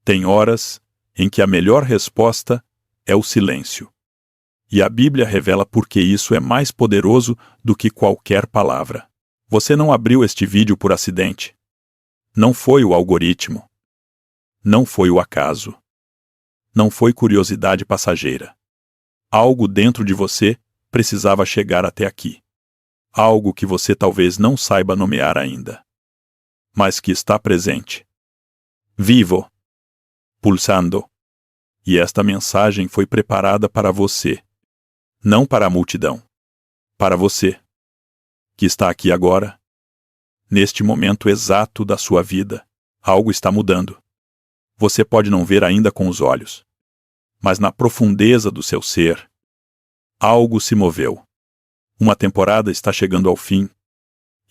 Tem horas em que a melhor resposta é o silêncio. E a Bíblia revela por que isso é mais poderoso do que qualquer palavra. Você não abriu este vídeo por acidente. Não foi o algoritmo. Não foi o acaso. Não foi curiosidade passageira. Algo dentro de você precisava chegar até aqui. Algo que você talvez não saiba nomear ainda, mas que está presente. Vivo. Pulsando. E esta mensagem foi preparada para você. Não para a multidão. Para você, que está aqui agora. Neste momento exato da sua vida, algo está mudando. Você pode não ver ainda com os olhos, mas na profundeza do seu ser, algo se moveu. Uma temporada está chegando ao fim,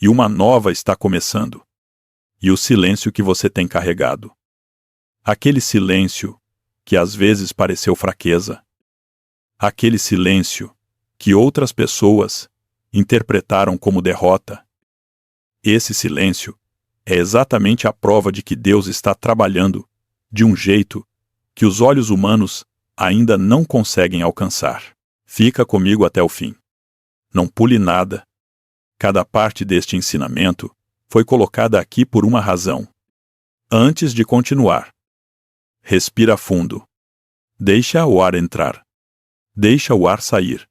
e uma nova está começando. E o silêncio que você tem carregado. Aquele silêncio que às vezes pareceu fraqueza. Aquele silêncio que outras pessoas interpretaram como derrota. Esse silêncio é exatamente a prova de que Deus está trabalhando de um jeito que os olhos humanos ainda não conseguem alcançar. Fica comigo até o fim. Não pule nada. Cada parte deste ensinamento foi colocada aqui por uma razão. Antes de continuar, respira fundo. Deixa o ar entrar. Deixa o ar sair.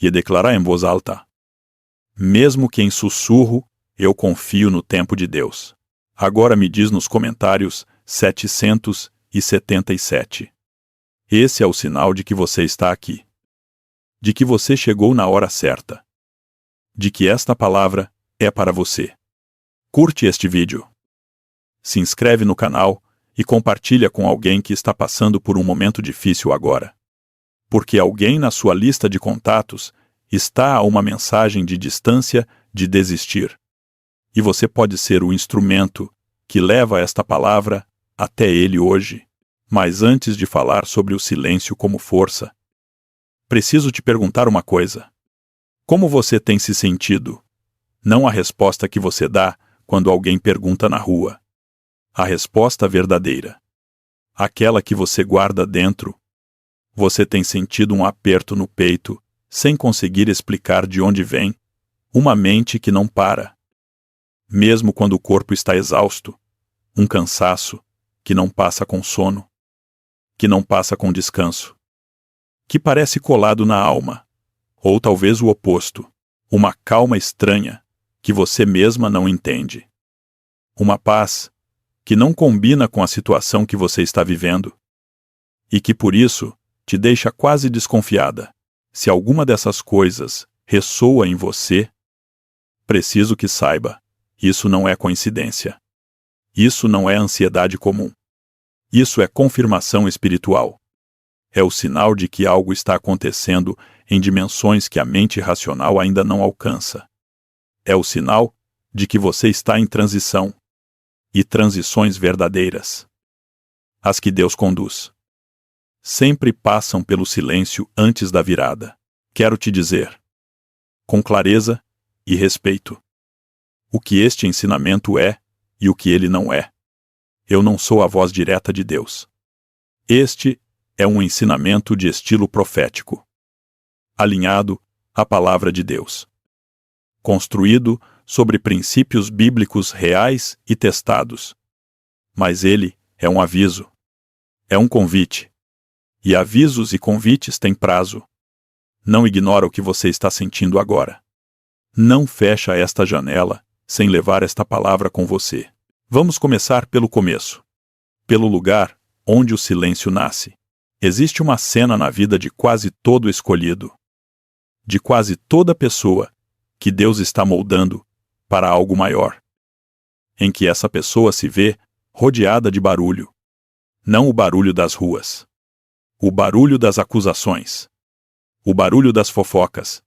E declara em voz alta. Mesmo que em sussurro, eu confio no tempo de Deus. Agora me diz nos comentários 777. Esse é o sinal de que você está aqui. De que você chegou na hora certa. De que esta palavra é para você. Curte este vídeo. Se inscreve no canal e compartilha com alguém que está passando por um momento difícil agora. Porque alguém na sua lista de contatos está a uma mensagem de distância de desistir. E você pode ser o instrumento que leva esta palavra até ele hoje. Mas antes de falar sobre o silêncio como força, preciso te perguntar uma coisa. Como você tem se sentido? Não a resposta que você dá quando alguém pergunta na rua. A resposta verdadeira. Aquela que você guarda dentro. Você tem sentido um aperto no peito, sem conseguir explicar de onde vem, uma mente que não para. Mesmo quando o corpo está exausto, um cansaço que não passa com sono, que não passa com descanso, que parece colado na alma, ou talvez o oposto, uma calma estranha que você mesma não entende. Uma paz que não combina com a situação que você está vivendo, e que por isso te deixa quase desconfiada. Se alguma dessas coisas ressoa em você, preciso que saiba, isso não é coincidência. Isso não é ansiedade comum. Isso é confirmação espiritual. É o sinal de que algo está acontecendo em dimensões que a mente racional ainda não alcança. É o sinal de que você está em transição. E transições verdadeiras. As que Deus conduz. Sempre passam pelo silêncio antes da virada. Quero te dizer, com clareza e respeito, o que este ensinamento é e o que ele não é. Eu não sou a voz direta de Deus. Este é um ensinamento de estilo profético, alinhado à palavra de Deus, construído sobre princípios bíblicos reais e testados. Mas ele é um aviso, é um convite. E avisos e convites têm prazo. Não ignora o que você está sentindo agora. Não fecha esta janela sem levar esta palavra com você. Vamos começar pelo começo. Pelo lugar onde o silêncio nasce. Existe uma cena na vida de quase todo escolhido. De quase toda pessoa que Deus está moldando para algo maior. Em que essa pessoa se vê rodeada de barulho. Não o barulho das ruas. O barulho das acusações. O barulho das fofocas.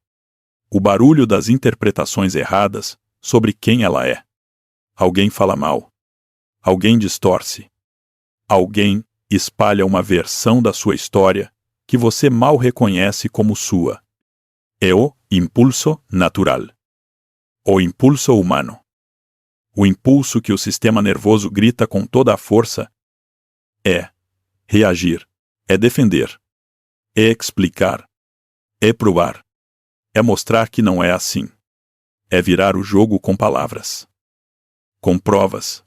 O barulho das interpretações erradas sobre quem ela é. Alguém fala mal. Alguém distorce. Alguém espalha uma versão da sua história que você mal reconhece como sua. É o impulso natural. O impulso humano. O impulso que o sistema nervoso grita com toda a força É reagir. É defender. É explicar. É provar. É mostrar que não é assim. É virar o jogo com palavras. Com provas.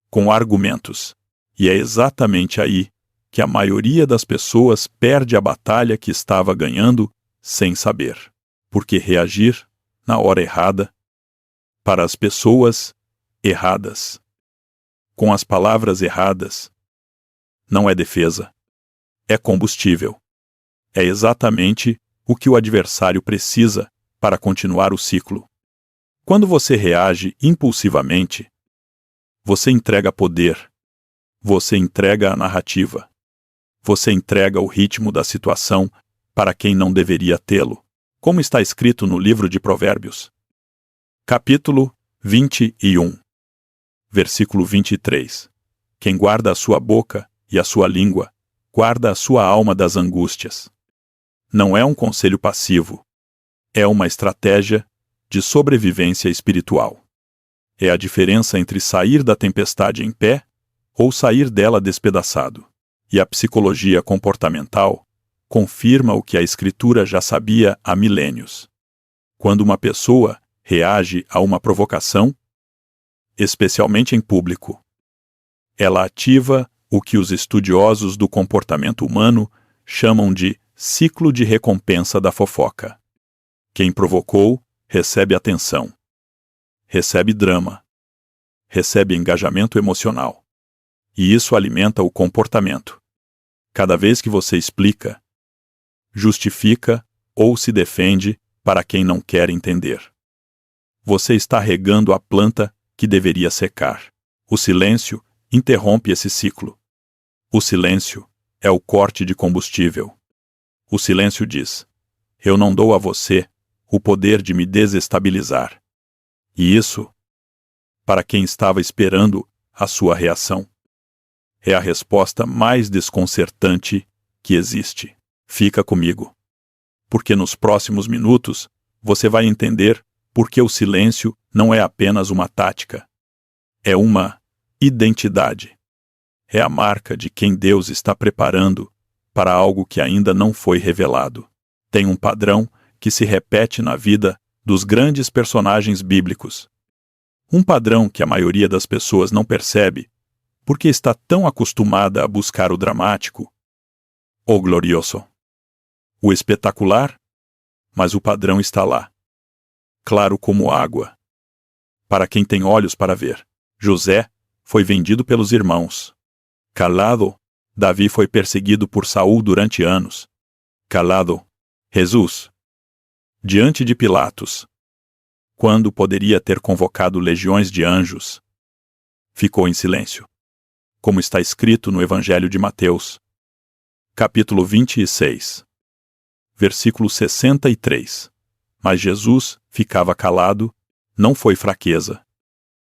Com argumentos. E é exatamente aí que a maioria das pessoas perde a batalha que estava ganhando sem saber. Porque reagir na hora errada, para as pessoas erradas, com as palavras erradas, não é defesa, é combustível. É exatamente o que o adversário precisa para continuar o ciclo. Quando você reage impulsivamente, você entrega poder, você entrega a narrativa, você entrega o ritmo da situação para quem não deveria tê-lo, como está escrito no livro de Provérbios. Capítulo 21, versículo 23. Quem guarda a sua boca e a sua língua, guarda a sua alma das angústias. Não é um conselho passivo, é uma estratégia de sobrevivência espiritual. É a diferença entre sair da tempestade em pé ou sair dela despedaçado. E a psicologia comportamental confirma o que a Escritura já sabia há milênios. Quando uma pessoa reage a uma provocação, especialmente em público, ela ativa o que os estudiosos do comportamento humano chamam de ciclo de recompensa da fofoca. Quem provocou recebe atenção, recebe drama, recebe engajamento emocional. E isso alimenta o comportamento. Cada vez que você explica, justifica ou se defende para quem não quer entender, você está regando a planta que deveria secar. O silêncio interrompe esse ciclo. O silêncio é o corte de combustível. O silêncio diz: eu não dou a você o poder de me desestabilizar. E isso, para quem estava esperando a sua reação, é a resposta mais desconcertante que existe. Fica comigo, porque nos próximos minutos você vai entender por que o silêncio não é apenas uma tática. É uma identidade. É a marca de quem Deus está preparando para algo que ainda não foi revelado. Tem um padrão que se repete na vida dos grandes personagens bíblicos. Um padrão que a maioria das pessoas não percebe porque está tão acostumada a buscar o dramático, o glorioso, o espetacular, mas o padrão está lá, claro como água. Para quem tem olhos para ver, José foi vendido pelos irmãos. Calado, Davi foi perseguido por Saul durante anos. Calado, Jesus, diante de Pilatos, quando poderia ter convocado legiões de anjos, ficou em silêncio. Como está escrito no Evangelho de Mateus, capítulo 26, versículo 63. Mas Jesus ficava calado, não foi fraqueza,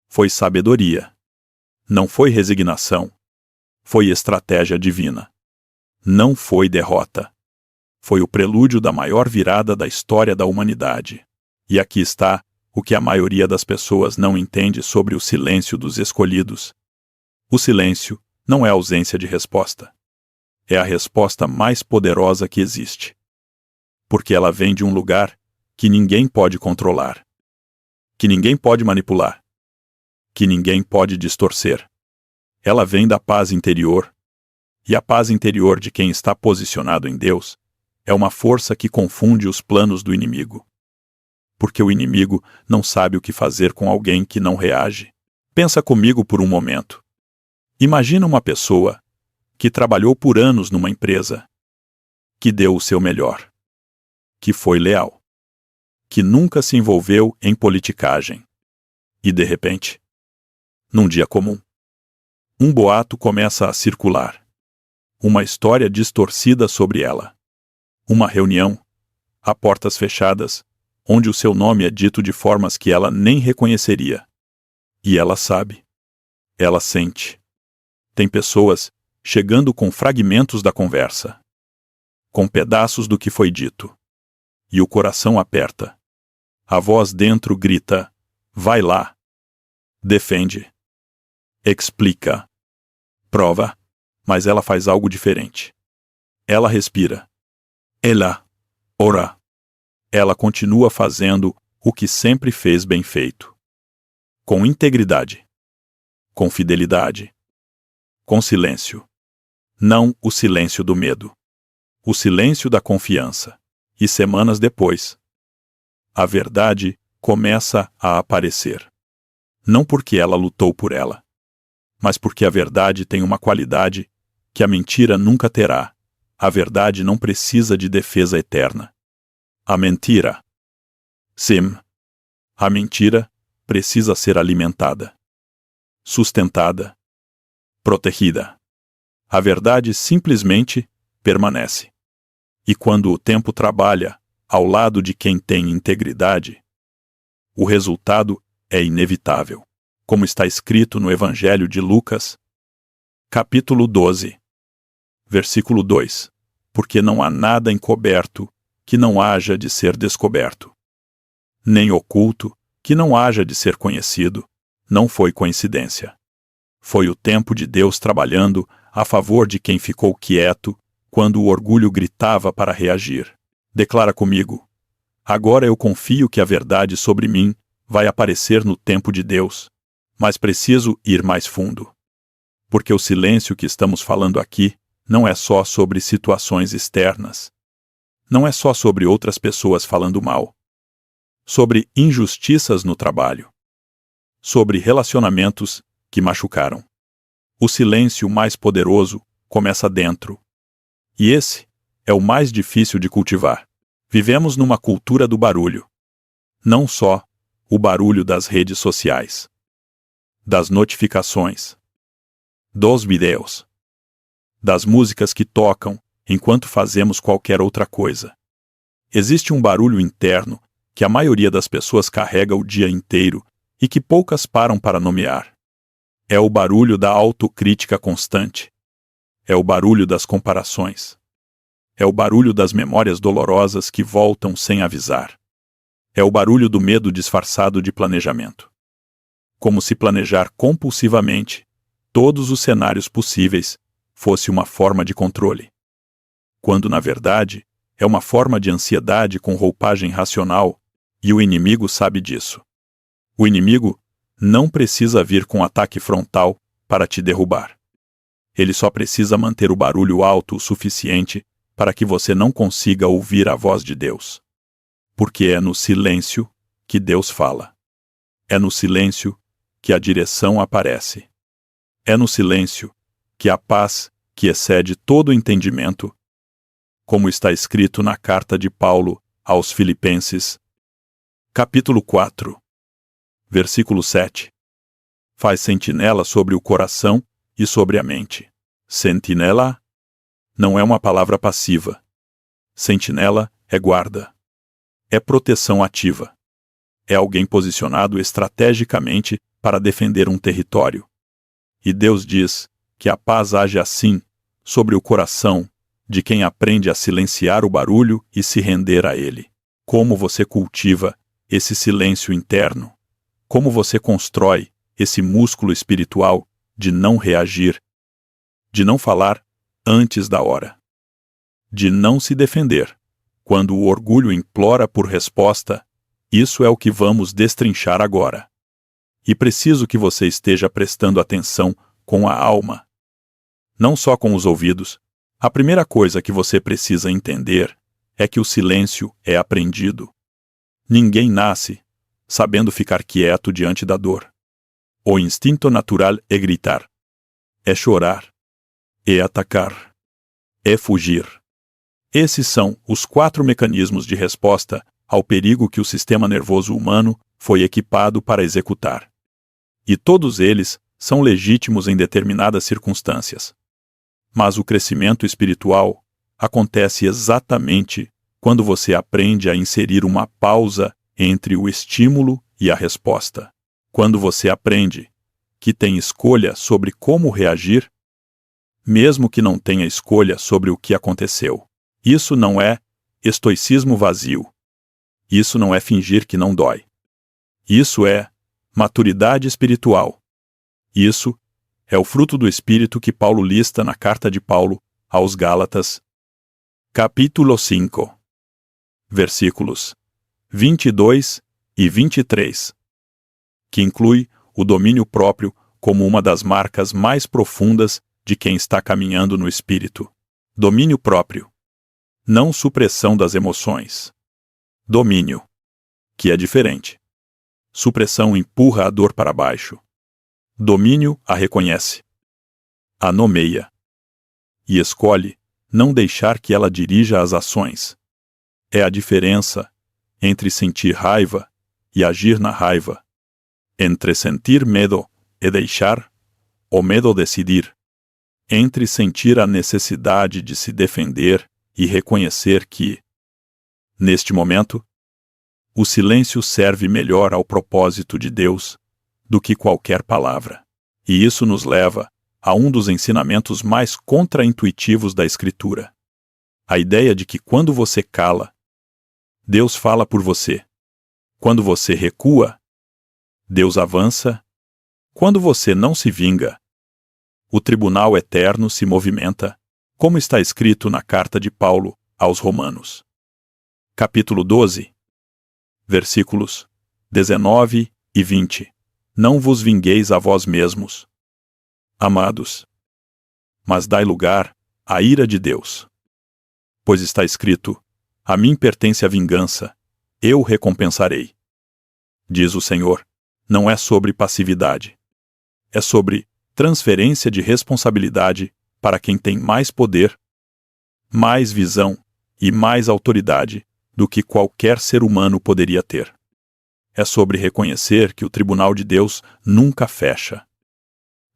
foi sabedoria. Não foi resignação, foi estratégia divina. Não foi derrota. Foi o prelúdio da maior virada da história da humanidade. E aqui está o que a maioria das pessoas não entende sobre o silêncio dos escolhidos. O silêncio não é ausência de resposta. É a resposta mais poderosa que existe. Porque ela vem de um lugar que ninguém pode controlar, que ninguém pode manipular, que ninguém pode distorcer. Ela vem da paz interior. E a paz interior de quem está posicionado em Deus é uma força que confunde os planos do inimigo. Porque o inimigo não sabe o que fazer com alguém que não reage. Pensa comigo por um momento. Imagina uma pessoa que trabalhou por anos numa empresa, que deu o seu melhor, que foi leal, que nunca se envolveu em politicagem. E de repente, num dia comum, um boato começa a circular. Uma história distorcida sobre ela. Uma reunião, a portas fechadas, onde o seu nome é dito de formas que ela nem reconheceria. E ela sabe. Ela sente. Tem pessoas chegando com fragmentos da conversa, com pedaços do que foi dito. E o coração aperta. A voz dentro grita: vai lá. Defende. Explica. Prova. mas ela faz algo diferente. Ela respira. Ela ora. Ela continua fazendo o que sempre fez bem feito. Com integridade. Com fidelidade. Com silêncio. Não o silêncio do medo. O silêncio da confiança. E semanas depois, a verdade começa a aparecer. Não porque ela lutou por ela, mas porque a verdade tem uma qualidade que a mentira nunca terá. A verdade não precisa de defesa eterna. A mentira. Sim. A mentira precisa ser alimentada, sustentada, protegida. A verdade simplesmente permanece. E quando o tempo trabalha ao lado de quem tem integridade, o resultado é inevitável, como está escrito no Evangelho de Lucas, capítulo 12, versículo 2. Porque não há nada encoberto que não haja de ser descoberto, nem oculto que não haja de ser conhecido. Não foi coincidência. Foi o tempo de Deus trabalhando a favor de quem ficou quieto quando o orgulho gritava para reagir. Declara comigo: agora eu confio que a verdade sobre mim vai aparecer no tempo de Deus, mas preciso ir mais fundo. Porque o silêncio que estamos falando aqui não é só sobre situações externas. Não é só sobre outras pessoas falando mal. Sobre injustiças no trabalho. Sobre relacionamentos que machucaram. O silêncio mais poderoso começa dentro. E esse é o mais difícil de cultivar. Vivemos numa cultura do barulho. Não só o barulho das redes sociais, das notificações, dos vídeos, das músicas que tocam enquanto fazemos qualquer outra coisa. Existe um barulho interno que a maioria das pessoas carrega o dia inteiro e que poucas param para nomear. É o barulho da autocrítica constante. É o barulho das comparações. É o barulho das memórias dolorosas que voltam sem avisar. É o barulho do medo disfarçado de planejamento. Como se planejar compulsivamente todos os cenários possíveis fosse uma forma de controle. Quando, na verdade, é uma forma de ansiedade com roupagem racional, e o inimigo sabe disso. O inimigo não precisa vir com ataque frontal para te derrubar. Ele só precisa manter o barulho alto o suficiente para que você não consiga ouvir a voz de Deus. Porque é no silêncio que Deus fala. É no silêncio que a direção aparece. É no silêncio que a paz, que excede todo entendimento, como está escrito na carta de Paulo aos Filipenses, capítulo 4, versículo 7. Faz sentinela sobre o coração e sobre a mente. Sentinela não é uma palavra passiva. Sentinela é guarda. É proteção ativa. É alguém posicionado estrategicamente para defender um território. E Deus diz que a paz age assim, sobre o coração, de quem aprende a silenciar o barulho e se render a ele. Como você cultiva esse silêncio interno? Como você constrói esse músculo espiritual de não reagir, de não falar antes da hora, de não se defender? Quando o orgulho implora por resposta, isso é o que vamos destrinchar agora. E preciso que você esteja prestando atenção com a alma, não só com os ouvidos. A primeira coisa que você precisa entender é que o silêncio é aprendido. Ninguém nasce sabendo ficar quieto diante da dor. O instinto natural é gritar, é chorar, é atacar, é fugir. Esses são os 4 mecanismos de resposta ao perigo que o sistema nervoso humano foi equipado para executar. E todos eles são legítimos em determinadas circunstâncias. Mas o crescimento espiritual acontece exatamente quando você aprende a inserir uma pausa entre o estímulo e a resposta. Quando você aprende que tem escolha sobre como reagir, mesmo que não tenha escolha sobre o que aconteceu. Isso não é estoicismo vazio. Isso não é fingir que não dói. Isso é maturidade espiritual. Isso É o fruto do Espírito que Paulo lista na carta de Paulo aos Gálatas, capítulo 5, versículos 22 e 23, que inclui o domínio próprio como uma das marcas mais profundas de quem está caminhando no Espírito. Domínio próprio, não supressão das emoções. Domínio, que é diferente. Supressão empurra a dor para baixo. Domínio a reconhece, a nomeia e escolhe não deixar que ela dirija as ações. É a diferença entre sentir raiva e agir na raiva, entre sentir medo e deixar o medo decidir, entre sentir a necessidade de se defender e reconhecer que, neste momento, o silêncio serve melhor ao propósito de Deus do que qualquer palavra. E isso nos leva a um dos ensinamentos mais contraintuitivos da Escritura. A ideia de que quando você cala, Deus fala por você. Quando você recua, Deus avança. Quando você não se vinga, o tribunal eterno se movimenta, como está escrito na carta de Paulo aos Romanos. Capítulo 12, versículos 19 e 20. Não vos vingueis a vós mesmos, amados, mas dai lugar à ira de Deus. Pois está escrito: a mim pertence a vingança, eu recompensarei. Diz o Senhor, não é sobre passividade. É sobre transferência de responsabilidade para quem tem mais poder, mais visão e mais autoridade do que qualquer ser humano poderia ter. É sobre reconhecer que o tribunal de Deus nunca fecha,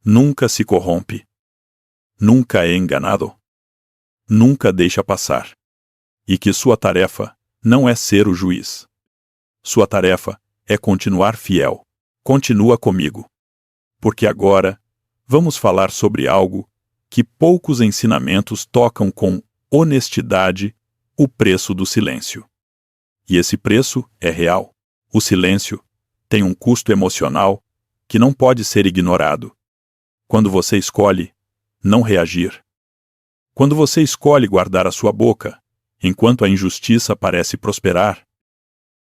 nunca se corrompe, nunca é enganado, nunca deixa passar, e que sua tarefa não é ser o juiz. Sua tarefa é continuar fiel. Continua comigo. Porque agora vamos falar sobre algo que poucos ensinamentos tocam com honestidade: o preço do silêncio. E esse preço é real. O silêncio tem um custo emocional que não pode ser ignorado. Quando você escolhe não reagir, quando você escolhe guardar a sua boca enquanto a injustiça parece prosperar,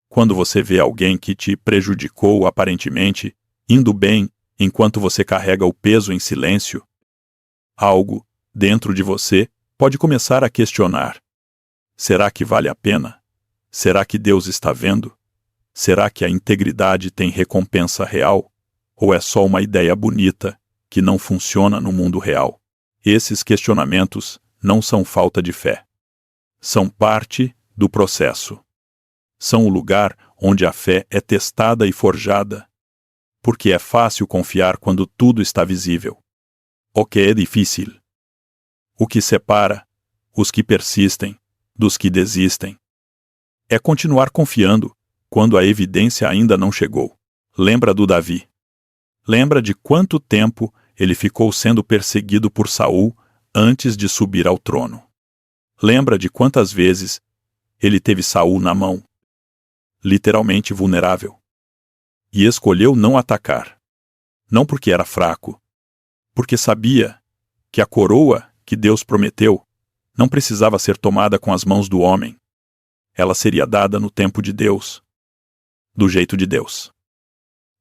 quando você vê alguém que te prejudicou aparentemente indo bem enquanto você carrega o peso em silêncio, algo dentro de você pode começar a questionar: será que vale a pena? Será que Deus está vendo? Será que a integridade tem recompensa real? Ou é só uma ideia bonita que não funciona no mundo real? Esses questionamentos não são falta de fé. São parte do processo. São o lugar onde a fé é testada e forjada. Porque é fácil confiar quando tudo está visível. O que é difícil? O que separa os que persistem dos que desistem é continuar confiando quando a evidência ainda não chegou. Lembra do Davi. Lembra de quanto tempo ele ficou sendo perseguido por Saul antes de subir ao trono. Lembra de quantas vezes ele teve Saul na mão, literalmente vulnerável, e escolheu não atacar. Não porque era fraco, porque sabia que a coroa que Deus prometeu não precisava ser tomada com as mãos do homem. Ela seria dada no tempo de Deus, do jeito de Deus.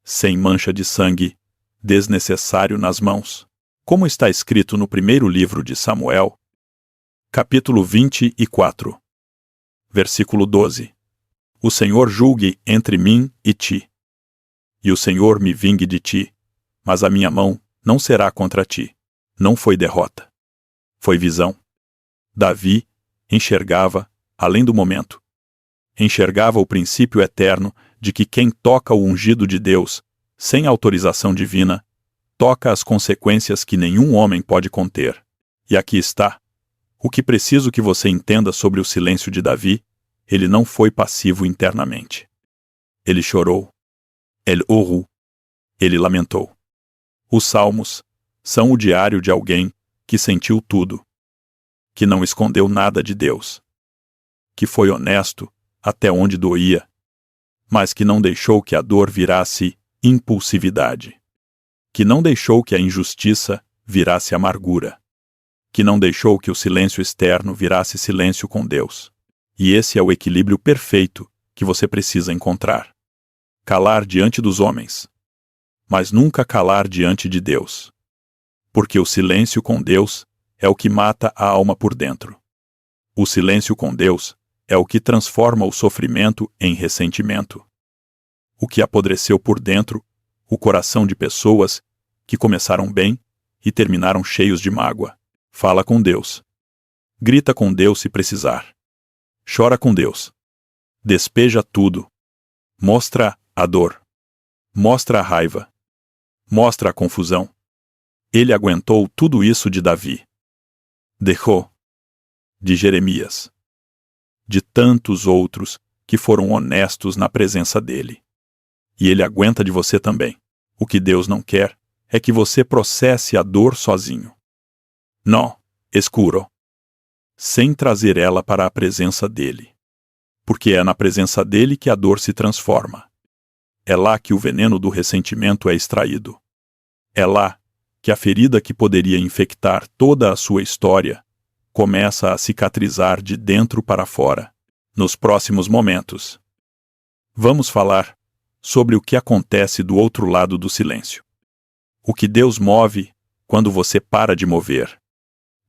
Sem mancha de sangue desnecessário nas mãos, como está escrito no primeiro livro de Samuel, capítulo 24, versículo 12. O Senhor julgue entre mim e ti, e o Senhor me vingue de ti, mas a minha mão não será contra ti. Não foi derrota, foi visão. Davi enxergava além do momento. Enxergava o princípio eterno de que quem toca o ungido de Deus, sem autorização divina, toca as consequências que nenhum homem pode conter. E aqui está. O que preciso que você entenda sobre o silêncio de Davi: ele não foi passivo internamente. Ele chorou. Ele orou. Ele lamentou. Os salmos são o diário de alguém que sentiu tudo, que não escondeu nada de Deus, que foi honesto até onde doía, mas que não deixou que a dor virasse impulsividade. que não deixou que a injustiça virasse amargura, que não deixou que o silêncio externo virasse silêncio com Deus. E esse é o equilíbrio perfeito que você precisa encontrar. Calar diante dos homens, mas nunca calar diante de Deus. Porque o silêncio com Deus é o que mata a alma por dentro. O silêncio com Deus é o que transforma o sofrimento em ressentimento. O que apodreceu por dentro o coração de pessoas que começaram bem e terminaram cheios de mágoa. Fala com Deus. Grita com Deus se precisar. Chora com Deus. Despeja tudo. Mostra a dor. Mostra a raiva. Mostra a confusão. Ele aguentou tudo isso de Davi. Deixou. De Jeremias. De tantos outros que foram honestos na presença dele. E ele aguenta de você também. O que Deus não quer é que você processe a dor sozinho. Não, escuro. Sem trazer ela para a presença dele. Porque é na presença dele que a dor se transforma. É lá que o veneno do ressentimento é extraído. É lá que a ferida que poderia infectar toda a sua história começa a cicatrizar de dentro para fora. Nos próximos momentos, vamos falar sobre o que acontece do outro lado do silêncio. O que Deus move quando você para de mover.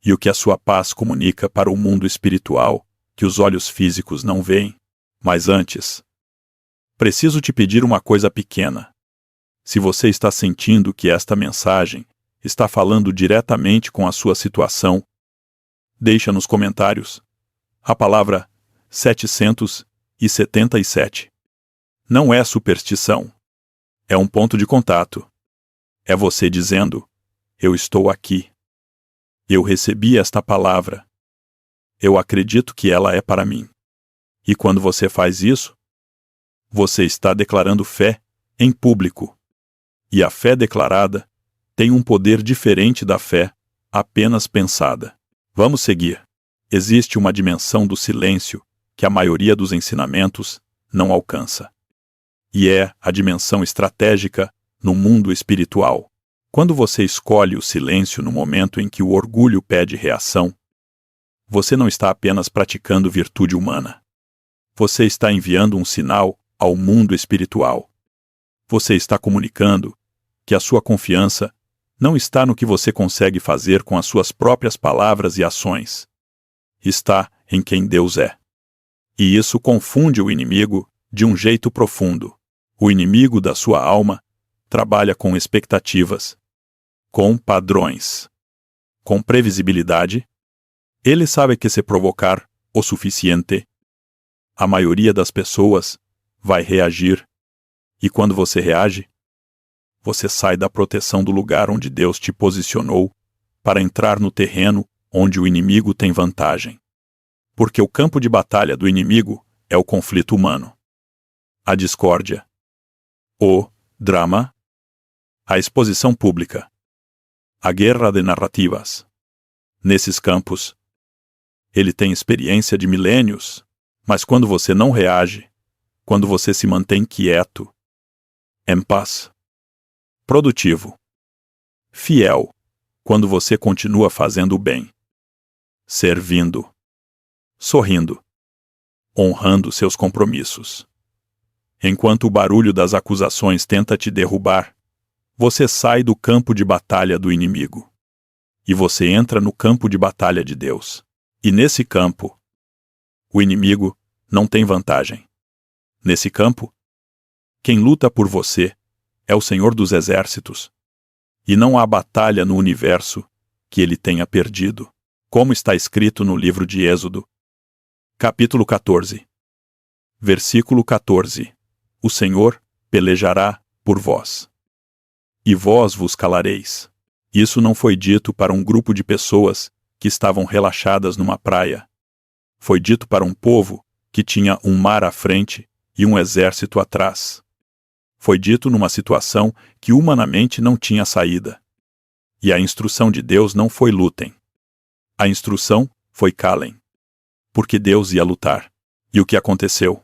E o que a sua paz comunica para o mundo espiritual que os olhos físicos não veem. Mas antes, preciso te pedir uma coisa pequena. Se você está sentindo que esta mensagem está falando diretamente com a sua situação, deixa nos comentários a palavra 777. Não é superstição. É um ponto de contato. É você dizendo: eu estou aqui. Eu recebi esta palavra. Eu acredito que ela é para mim. E quando você faz isso, você está declarando fé em público. E a fé declarada tem um poder diferente da fé apenas pensada. Vamos seguir. Existe uma dimensão do silêncio que a maioria dos ensinamentos não alcança. E é a dimensão estratégica no mundo espiritual. Quando você escolhe o silêncio no momento em que o orgulho pede reação, você não está apenas praticando virtude humana. Você está enviando um sinal ao mundo espiritual. Você está comunicando que a sua confiança não está no que você consegue fazer com as suas próprias palavras e ações. Está em quem Deus é. E isso confunde o inimigo de um jeito profundo. O inimigo da sua alma trabalha com expectativas, com padrões, com previsibilidade. Ele sabe que se provocar o suficiente, a maioria das pessoas vai reagir. E quando você reage, você sai da proteção do lugar onde Deus te posicionou para entrar no terreno onde o inimigo tem vantagem. Porque o campo de batalha do inimigo é o conflito humano, a discórdia, o drama, a exposição pública, a guerra de narrativas. Nesses campos, ele tem experiência de milênios, mas quando você não reage, quando você se mantém quieto, em paz, produtivo, fiel, quando você continua fazendo o bem, servindo, sorrindo, honrando seus compromissos. Enquanto o barulho das acusações tenta te derrubar, você sai do campo de batalha do inimigo. E você entra no campo de batalha de Deus. E nesse campo, o inimigo não tem vantagem. Nesse campo, quem luta por você é o Senhor dos Exércitos. E não há batalha no universo que ele tenha perdido, como está escrito no livro de Êxodo, capítulo 14, versículo 14. O Senhor pelejará por vós. E vós vos calareis. Isso não foi dito para um grupo de pessoas que estavam relaxadas numa praia. Foi dito para um povo que tinha um mar à frente e um exército atrás. Foi dito numa situação que humanamente não tinha saída. E a instrução de Deus não foi lutem. A instrução foi calem. Porque Deus ia lutar. E o que aconteceu?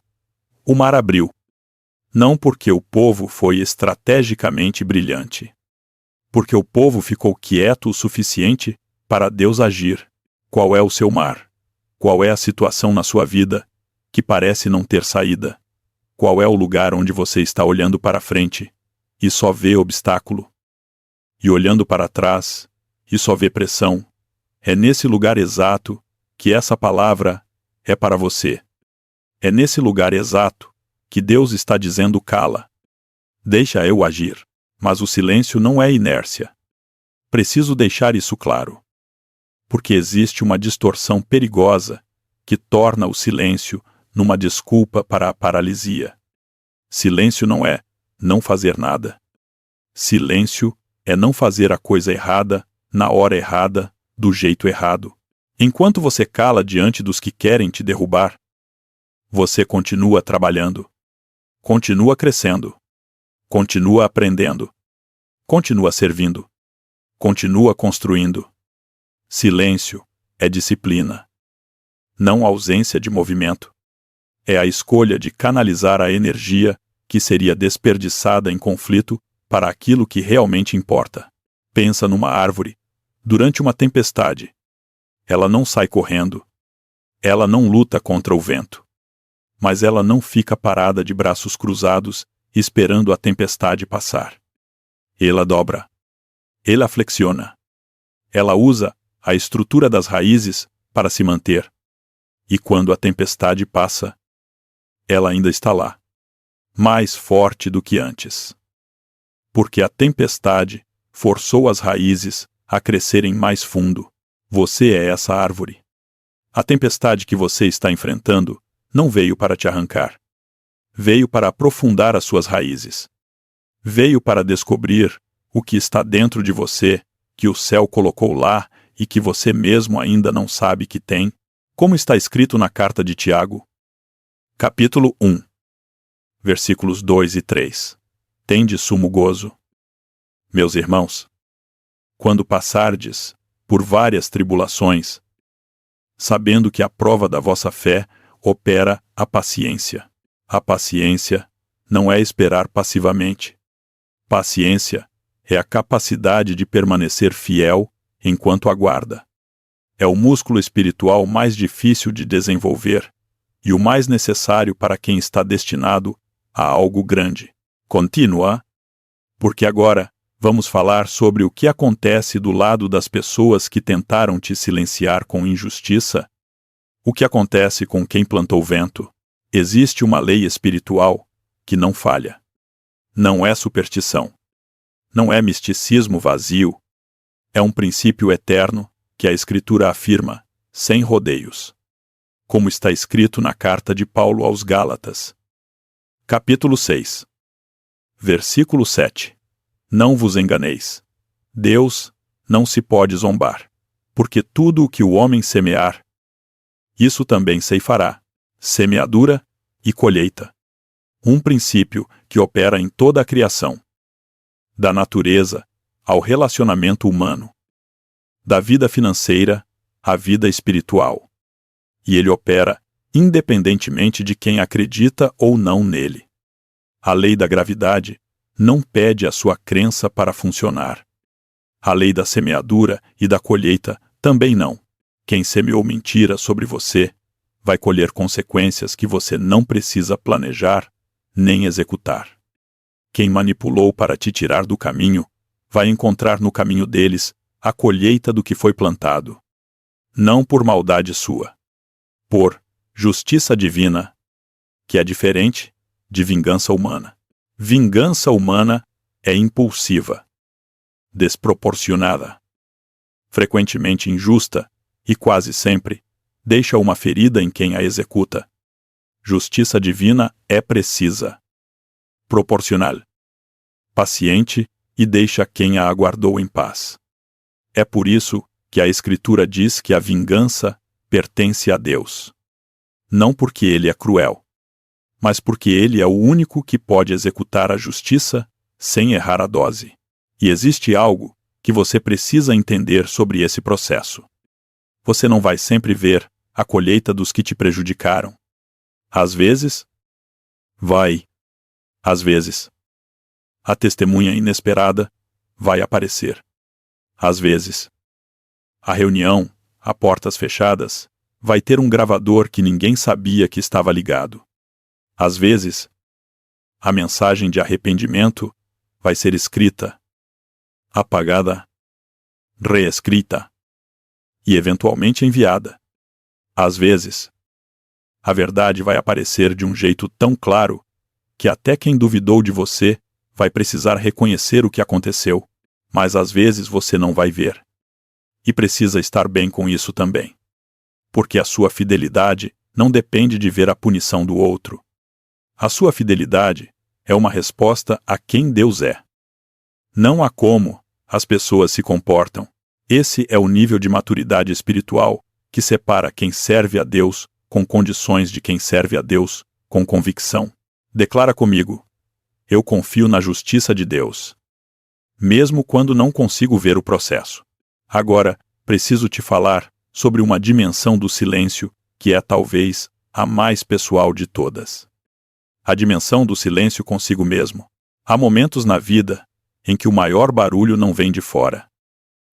O mar abriu. Não porque o povo foi estrategicamente brilhante. Porque o povo ficou quieto o suficiente para Deus agir. Qual é o seu mar? Qual é a situação na sua vida que parece não ter saída? Qual é o lugar onde você está olhando para frente e só vê obstáculo? E olhando para trás e só vê pressão? É nesse lugar exato que essa palavra é para você. É nesse lugar exato que Deus está dizendo: cala. Deixa eu agir. Mas o silêncio não é inércia. Preciso deixar isso claro. Porque existe uma distorção perigosa que torna o silêncio numa desculpa para a paralisia. Silêncio não é não fazer nada. Silêncio é não fazer a coisa errada, na hora errada, do jeito errado. Enquanto você cala diante dos que querem te derrubar, você continua trabalhando. Continua crescendo. Continua aprendendo. Continua servindo. Continua construindo. Silêncio é disciplina. Não ausência de movimento. É a escolha de canalizar a energia que seria desperdiçada em conflito para aquilo que realmente importa. Pensa numa árvore. Durante uma tempestade, ela não sai correndo. Ela não luta contra o vento. Mas ela não fica parada de braços cruzados, esperando a tempestade passar. Ela dobra. Ela flexiona. Ela usa a estrutura das raízes para se manter. E quando a tempestade passa, ela ainda está lá, mais forte do que antes. Porque a tempestade forçou as raízes a crescerem mais fundo. Você é essa árvore. A tempestade que você está enfrentando não veio para te arrancar. Veio para aprofundar as suas raízes. Veio para descobrir o que está dentro de você, que o céu colocou lá e que você mesmo ainda não sabe que tem, como está escrito na carta de Tiago. Capítulo 1, versículos 2 e 3. Tende sumo gozo. Meus irmãos, quando passardes por várias tribulações, sabendo que a prova da vossa fé opera a paciência. A paciência não é esperar passivamente. Paciência é a capacidade de permanecer fiel enquanto aguarda. É o músculo espiritual mais difícil de desenvolver e o mais necessário para quem está destinado a algo grande. Continua, porque agora vamos falar sobre o que acontece do lado das pessoas que tentaram te silenciar com injustiça. O que acontece com quem plantou vento? Existe uma lei espiritual que não falha. Não é superstição. Não é misticismo vazio. É um princípio eterno que a Escritura afirma, sem rodeios. Como está escrito na carta de Paulo aos Gálatas. Capítulo 6. Versículo 7. Não vos enganeis. Deus não se pode zombar. Porque tudo o que o homem semear, isso também ceifará. Semeadura e colheita. Um princípio que opera em toda a criação. Da natureza ao relacionamento humano. Da vida financeira à vida espiritual. E ele opera independentemente de quem acredita ou não nele. A lei da gravidade não pede a sua crença para funcionar. A lei da semeadura e da colheita também não. Quem semeou mentira sobre você vai colher consequências que você não precisa planejar nem executar. Quem manipulou para te tirar do caminho vai encontrar no caminho deles a colheita do que foi plantado. Não por maldade sua. Por justiça divina, que é diferente de vingança humana. Vingança humana é impulsiva, desproporcionada, frequentemente injusta e quase sempre deixa uma ferida em quem a executa. Justiça divina é precisa, proporcional, paciente e deixa quem a aguardou em paz. É por isso que a Escritura diz que a vingança pertence a Deus. Não porque ele é cruel, mas porque ele é o único que pode executar a justiça sem errar a dose. E existe algo que você precisa entender sobre esse processo. Você não vai sempre ver a colheita dos que te prejudicaram. Às vezes, vai. Às vezes, a testemunha inesperada vai aparecer. Às vezes, a reunião, a portas fechadas, vai ter um gravador que ninguém sabia que estava ligado. Às vezes, a mensagem de arrependimento vai ser escrita, apagada, reescrita e eventualmente enviada. Às vezes, a verdade vai aparecer de um jeito tão claro que até quem duvidou de você vai precisar reconhecer o que aconteceu, mas às vezes você não vai ver. E precisa estar bem com isso também. Porque a sua fidelidade não depende de ver a punição do outro. A sua fidelidade é uma resposta a quem Deus é. Não a como as pessoas se comportam. Esse é o nível de maturidade espiritual que separa quem serve a Deus com condições de quem serve a Deus com convicção. Declara comigo: eu confio na justiça de Deus, mesmo quando não consigo ver o processo. Agora, preciso te falar sobre uma dimensão do silêncio que é talvez a mais pessoal de todas. A dimensão do silêncio consigo mesmo. Há momentos na vida em que o maior barulho não vem de fora.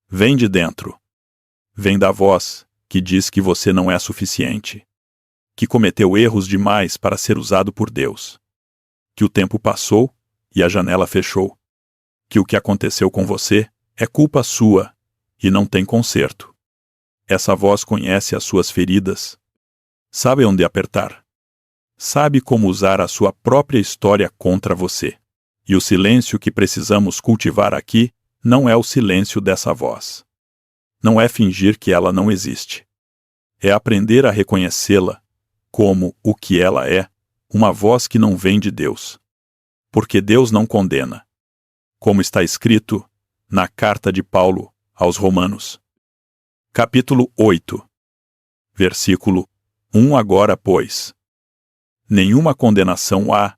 Vem de dentro. Vem da voz que diz que você não é suficiente, que cometeu erros demais para ser usado por Deus, que o tempo passou e a janela fechou, que o que aconteceu com você é culpa sua e não tem conserto. Essa voz conhece as suas feridas, sabe onde apertar, sabe como usar a sua própria história contra você. E o silêncio que precisamos cultivar aqui não é o silêncio dessa voz. Não é fingir que ela não existe. É aprender a reconhecê-la como o que ela é, uma voz que não vem de Deus. Porque Deus não condena. Como está escrito na carta de Paulo aos Romanos. Capítulo 8. Versículo 1. Agora, pois, nenhuma condenação há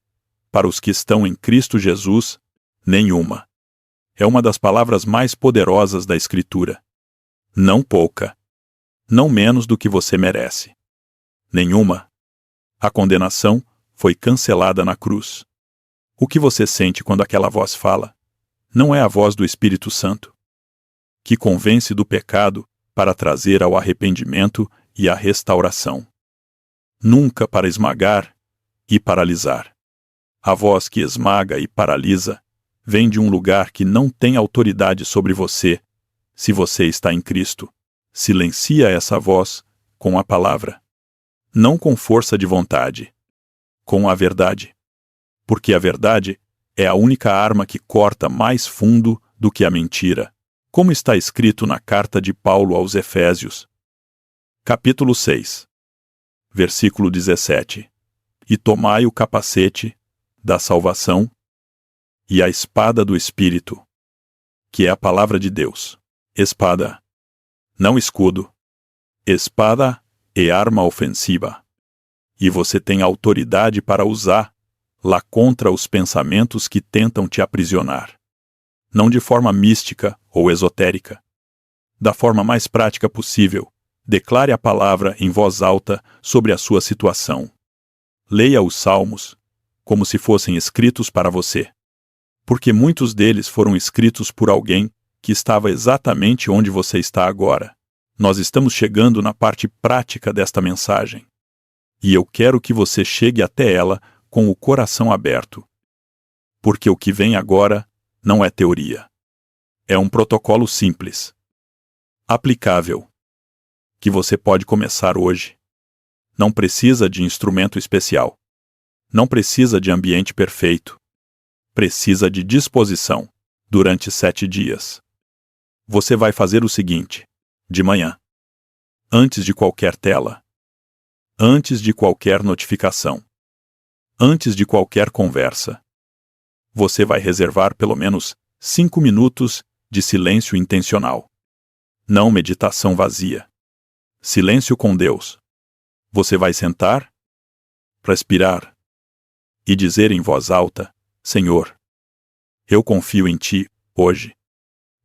para os que estão em Cristo Jesus, nenhuma. É uma das palavras mais poderosas da Escritura. Não pouca. Não menos do que você merece. Nenhuma. A condenação foi cancelada na cruz. O que você sente quando aquela voz fala? Não é a voz do Espírito Santo, que convence do pecado para trazer ao arrependimento e à restauração. Nunca para esmagar e paralisar. A voz que esmaga e paralisa vem de um lugar que não tem autoridade sobre você, se você está em Cristo. Silencia essa voz com a palavra. Não com força de vontade, com a verdade. Porque a verdade é a única arma que corta mais fundo do que a mentira, como está escrito na carta de Paulo aos Efésios. Capítulo 6. Versículo 17. E tomai o capacete da salvação e a espada do Espírito, que é a palavra de Deus. Espada, não escudo. Espada é arma ofensiva. E você tem autoridade para usá-la contra os pensamentos que tentam te aprisionar. Não de forma mística ou esotérica. Da forma mais prática possível, declare a palavra em voz alta sobre a sua situação. Leia os salmos como se fossem escritos para você. Porque muitos deles foram escritos por alguém que estava exatamente onde você está agora. Nós estamos chegando na parte prática desta mensagem. E eu quero que você chegue até ela com o coração aberto. Porque o que vem agora não é teoria. É um protocolo simples, aplicável, que você pode começar hoje. Não precisa de instrumento especial. Não precisa de ambiente perfeito. Precisa de disposição, durante 7 dias. Você vai fazer o seguinte: de manhã, antes de qualquer tela, antes de qualquer notificação, antes de qualquer conversa, você vai reservar pelo menos 5 minutos de silêncio intencional. Não meditação vazia. Silêncio com Deus. Você vai sentar, respirar e dizer em voz alta: Senhor, eu confio em Ti, hoje.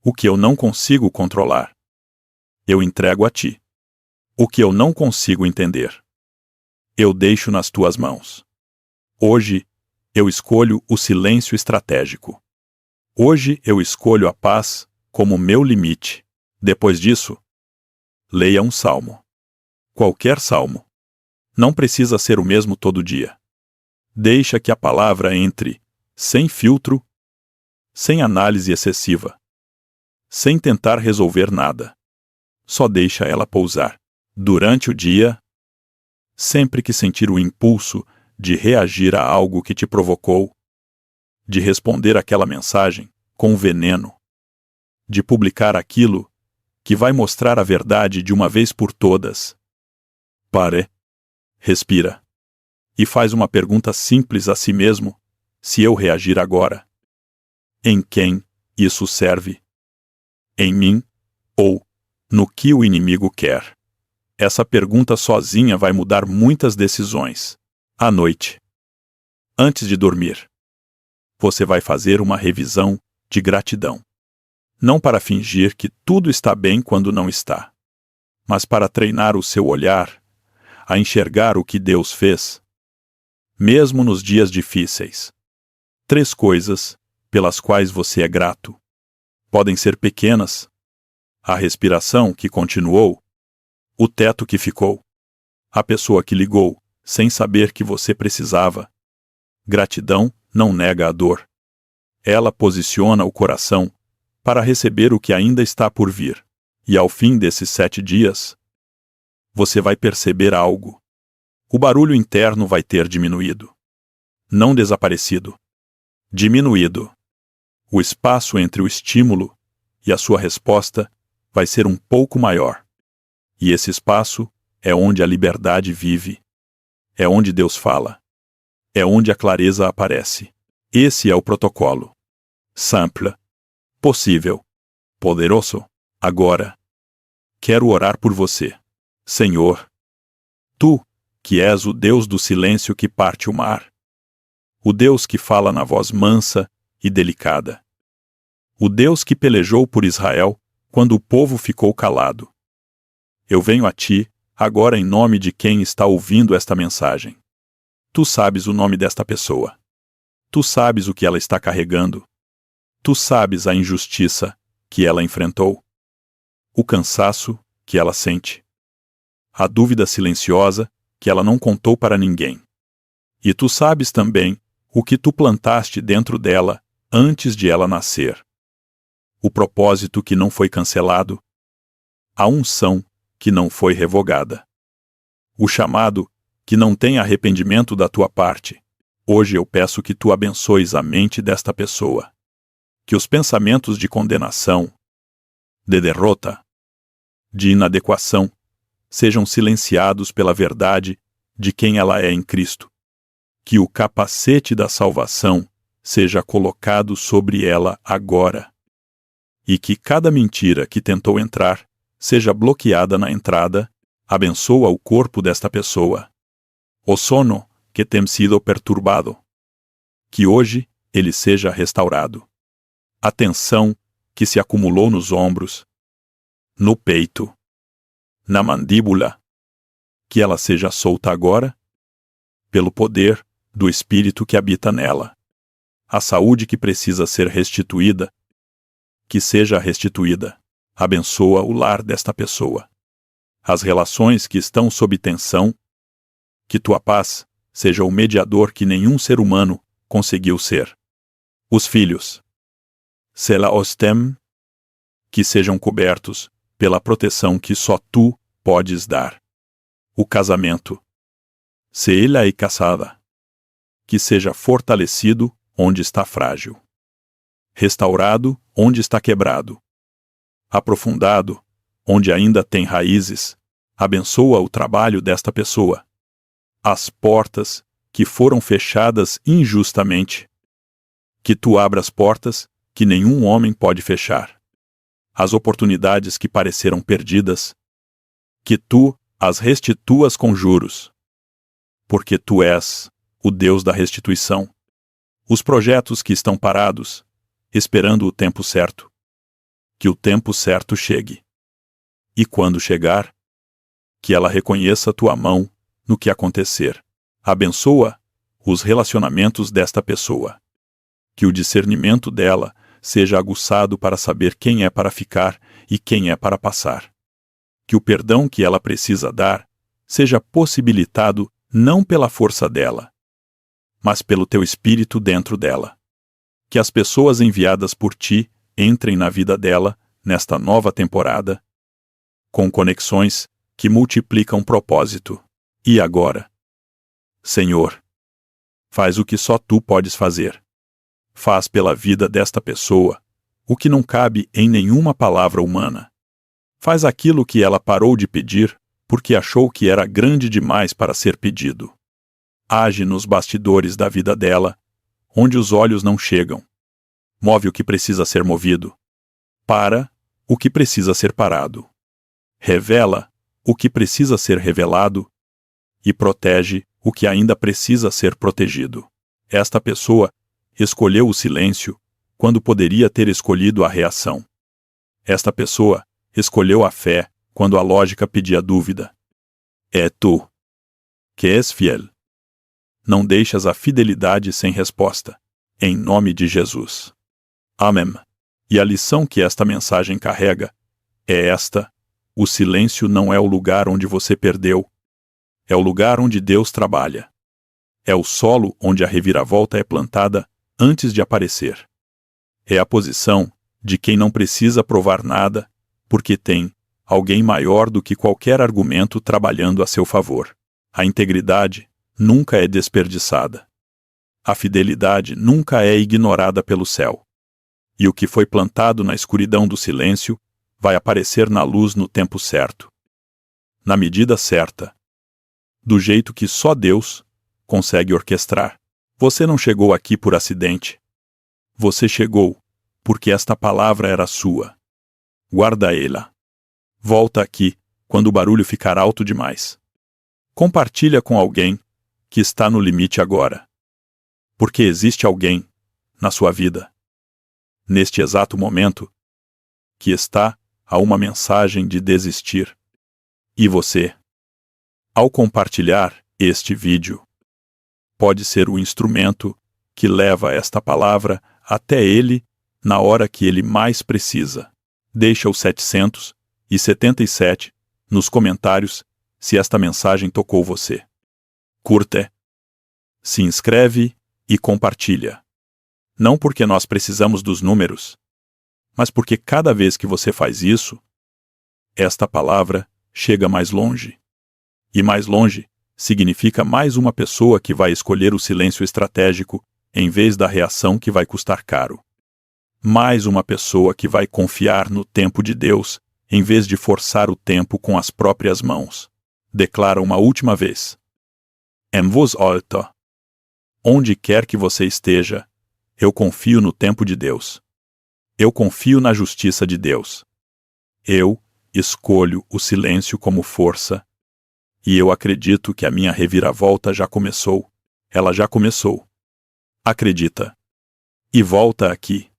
O que eu não consigo controlar, eu entrego a Ti. O que eu não consigo entender, eu deixo nas Tuas mãos. Hoje, eu escolho o silêncio estratégico. Hoje eu escolho a paz como meu limite. Depois disso, leia um salmo. Qualquer salmo. Não precisa ser o mesmo todo dia. Deixa que a palavra entre, sem filtro, sem análise excessiva, sem tentar resolver nada. Só deixa ela pousar. Durante o dia, sempre que sentir o impulso de reagir a algo que te provocou, de responder aquela mensagem com veneno, de publicar aquilo que vai mostrar a verdade de uma vez por todas, pare, respira e faz uma pergunta simples a si mesmo: se eu reagir agora, em quem isso serve? Em mim ou no que o inimigo quer? Essa pergunta sozinha vai mudar muitas decisões. À noite, antes de dormir, você vai fazer uma revisão de gratidão. Não para fingir que tudo está bem quando não está, mas para treinar o seu olhar a enxergar o que Deus fez, mesmo nos dias difíceis. 3 coisas pelas quais você é grato. Podem ser pequenas: a respiração que continuou, o teto que ficou, a pessoa que ligou sem saber que você precisava. Gratidão não nega a dor. Ela posiciona o coração para receber o que ainda está por vir. E ao fim desses 7 dias, você vai perceber algo. O barulho interno vai ter diminuído. Não desaparecido. Diminuído. O espaço entre o estímulo e a sua resposta vai ser um pouco maior. E esse espaço é onde a liberdade vive. É onde Deus fala. É onde a clareza aparece. Esse é o protocolo. Simple. Possível. Poderoso. Agora, quero orar por você. Senhor, Tu, que és o Deus do silêncio que parte o mar, o Deus que fala na voz mansa e delicada, o Deus que pelejou por Israel quando o povo ficou calado. Eu venho a Ti, agora em nome de quem está ouvindo esta mensagem. Tu sabes o nome desta pessoa. Tu sabes o que ela está carregando. Tu sabes a injustiça que ela enfrentou, o cansaço que ela sente, a dúvida silenciosa que ela não contou para ninguém. E tu sabes também o que tu plantaste dentro dela antes de ela nascer. O propósito que não foi cancelado, a unção que não foi revogada, o chamado que não tem arrependimento da tua parte. Hoje eu peço que tu abençoes a mente desta pessoa, que os pensamentos de condenação, de derrota, de inadequação, sejam silenciados pela verdade de quem ela é em Cristo, que o capacete da salvação seja colocado sobre ela agora, e que cada mentira que tentou entrar seja bloqueada na entrada. Abençoa o corpo desta pessoa, o sono que tem sido perturbado, que hoje ele seja restaurado, a tensão que se acumulou nos ombros, no peito, na mandíbula, que ela seja solta agora, pelo poder do Espírito que habita nela. A saúde que precisa ser restituída, que seja restituída. Abençoa o lar desta pessoa. As relações que estão sob tensão, que tua paz seja o mediador que nenhum ser humano conseguiu ser. Os filhos, Sela Ostem, que sejam cobertos pela proteção que só tu podes dar. O casamento, Seela e casada, que seja fortalecido onde está frágil, restaurado onde está quebrado, aprofundado onde ainda tem raízes. Abençoa o trabalho desta pessoa, as portas que foram fechadas injustamente, que tu abras portas que nenhum homem pode fechar, as oportunidades que pareceram perdidas, que tu as restituas com juros, porque tu és o Deus da restituição. Os projetos que estão parados, esperando o tempo certo, que o tempo certo chegue. E quando chegar, que ela reconheça tua mão no que acontecer. Abençoa os relacionamentos desta pessoa, que o discernimento dela seja aguçado para saber quem é para ficar e quem é para passar. Que o perdão que ela precisa dar seja possibilitado não pela força dela, mas pelo teu espírito dentro dela. Que as pessoas enviadas por ti entrem na vida dela nesta nova temporada, com conexões que multiplicam propósito. E agora? Senhor, faz o que só tu podes fazer. Faz pela vida desta pessoa o que não cabe em nenhuma palavra humana. Faz aquilo que ela parou de pedir porque achou que era grande demais para ser pedido. Age nos bastidores da vida dela, onde os olhos não chegam. Move o que precisa ser movido. Para o que precisa ser parado. Revela o que precisa ser revelado e protege o que ainda precisa ser protegido. Esta pessoa escolheu o silêncio quando poderia ter escolhido a reação. Esta pessoa escolheu a fé quando a lógica pedia dúvida. É tu, que és fiel. Não deixas a fidelidade sem resposta. Em nome de Jesus. Amém. E a lição que esta mensagem carrega é esta: o silêncio não é o lugar onde você perdeu, é o lugar onde Deus trabalha. É o solo onde a reviravolta é plantada antes de aparecer. É a posição de quem não precisa provar nada, porque tem alguém maior do que qualquer argumento trabalhando a seu favor. A integridade nunca é desperdiçada. A fidelidade nunca é ignorada pelo céu. E o que foi plantado na escuridão do silêncio vai aparecer na luz no tempo certo. Na medida certa. Do jeito que só Deus consegue orquestrar. Você não chegou aqui por acidente. Você chegou porque esta palavra era sua. Guarda-la. Volta aqui quando o barulho ficar alto demais. Compartilha com alguém que está no limite agora. Porque existe alguém na sua vida, neste exato momento, que está a uma mensagem de desistir. E você, ao compartilhar este vídeo, pode ser o instrumento que leva esta palavra até ele na hora que ele mais precisa. Deixa o 777 nos comentários se esta mensagem tocou você. Curta, se inscreve e compartilha. Não porque nós precisamos dos números, mas porque cada vez que você faz isso, esta palavra chega mais longe. E mais longe significa mais uma pessoa que vai escolher o silêncio estratégico em vez da reação que vai custar caro. Mais uma pessoa que vai confiar no tempo de Deus em vez de forçar o tempo com as próprias mãos. Declara uma última vez. Em voz alta. Onde quer que você esteja, eu confio no tempo de Deus. Eu confio na justiça de Deus. Eu escolho o silêncio como força, e eu acredito que a minha reviravolta já começou. Ela já começou. Acredita. E volta aqui.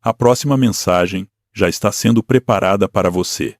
A próxima mensagem já está sendo preparada para você.